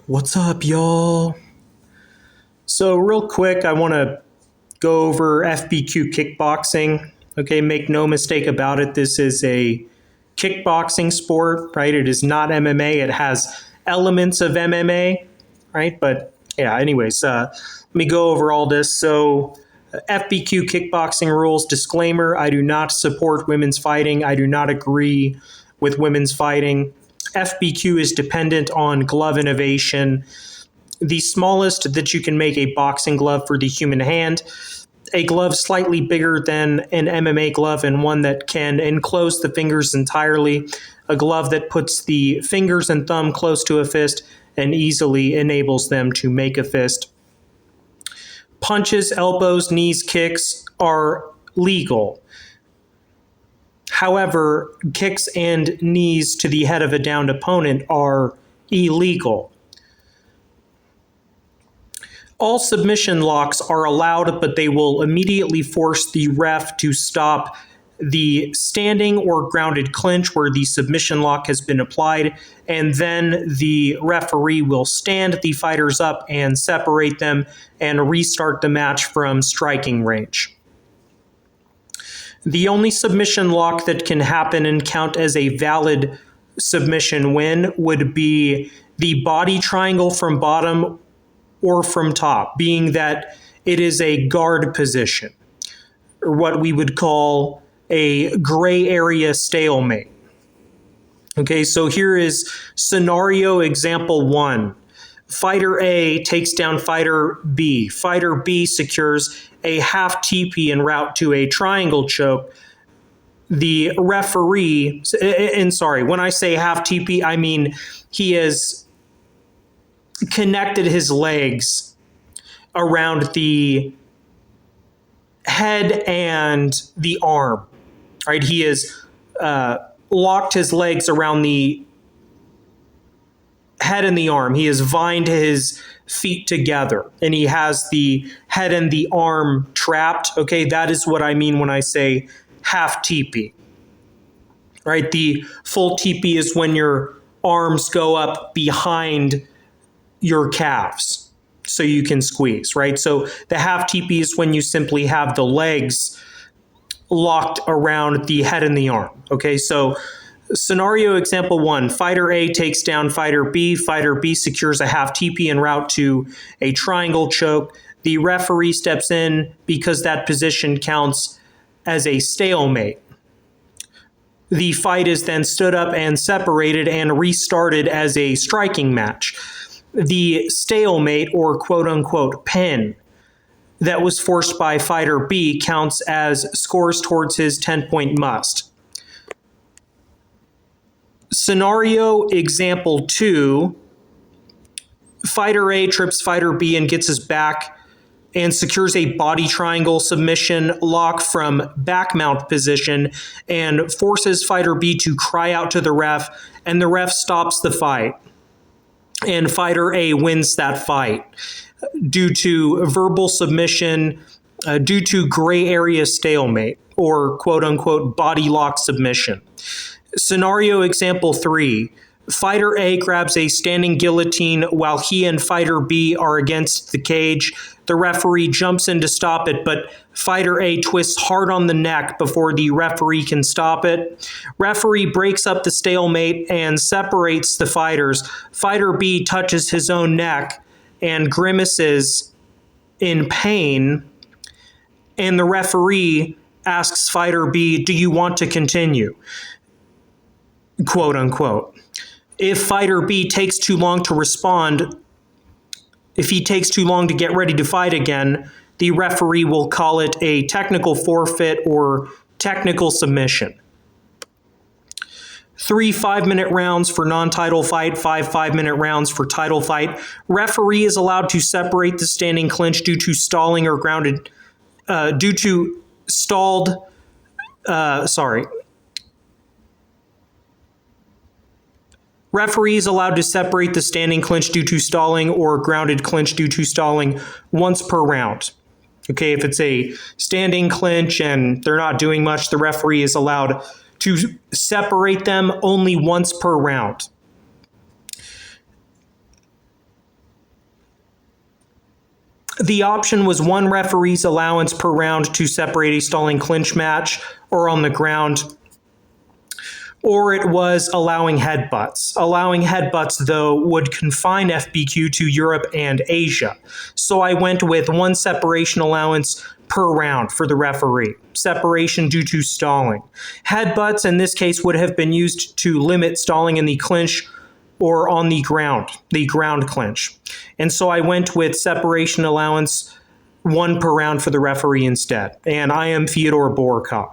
What's up, y'all? So real quick, I want to go over FBQ kickboxing. Okay, make no mistake about it. This is a kickboxing sport, right? It is not MMA. It has elements of MMA, right? But yeah, anyways, let me go over all this. So FBQ kickboxing rules, disclaimer, I do not support women's fighting. I do not agree with women's fighting. FBQ is dependent on glove innovation. The smallest that you can make a boxing glove for the human hand, a glove slightly bigger than an MMA glove and one that can enclose the fingers entirely, a glove that puts the fingers and thumb close to a fist and easily enables them to make a fist. Punches, elbows, knees, kicks are legal. However, kicks and knees to the head of a downed opponent are illegal. All submission locks are allowed, but they will immediately force the ref to stop the standing or grounded clinch where the submission lock has been applied, and then the referee will stand the fighters up and separate them and restart the match from striking range. The only submission lock that can happen and count as a valid submission win would be the body triangle from bottom or from top, being that it is a guard position, or what we would call a gray area stalemate. Okay, so here is scenario example 1. Fighter A takes down fighter B. Fighter B secures a half TP en route to a triangle choke. The referee, and sorry, when I say half TP, I mean he has connected his legs around the head and the arm, right? He has locked his legs around the head and the arm. He has vined his feet together and he has the head and the arm trapped. Okay, that is what I mean when I say half TP, right? The full TP is when your arms go up behind your calves so you can squeeze, right? So the half TP is when you simply have the legs locked around the head and the arm. Okay, so scenario example 1, fighter A takes down fighter B. Fighter B secures a half TP en route to a triangle choke. The referee steps in because that position counts as a stalemate. The fight is then stood up and separated and restarted as a striking match. The stalemate, or quote-unquote pin, that was forced by fighter B counts as scores towards his 10-point must. Scenario example 2, fighter A trips fighter B and gets his back and secures a body triangle submission lock from back mount position and forces fighter B to cry out to the ref, and the ref stops the fight. And fighter A wins that fight due to verbal submission, due to gray area stalemate, or quote-unquote body lock submission. Scenario example 3, fighter A grabs a standing guillotine while he and fighter B are against the cage. The referee jumps in to stop it, but fighter A twists hard on the neck before the referee can stop it. Referee breaks up the stalemate and separates the fighters. Fighter B touches his own neck and grimaces in pain, and the referee asks fighter B, "Do you want to continue?" Quote unquote. If fighter B takes too long to respond, if he takes too long to get ready to fight again, the referee will call it a technical forfeit or technical submission. 3 5-minute rounds for non-title fight, 5 5-minute rounds for title fight. Referee is allowed to separate the standing clinch due to stalling or grounded, due to stalled, Referee is allowed to separate the standing clinch due to stalling or grounded clinch due to stalling once per round. Okay, if it's a standing clinch and they're not doing much, the referee is allowed to separate them only once per round. The option was one referee's allowance per round to separate a stalling clinch match or on the ground, or it was allowing headbutts. Allowing headbutts, though, would confine FBQ to Europe and Asia. So I went with one separation allowance per round for the referee. Separation due to stalling. Headbutts, in this case, would have been used to limit stalling in the clinch or on the ground clinch. And so I went with separation allowance, one per round for the referee instead. And I am Feodor Borka.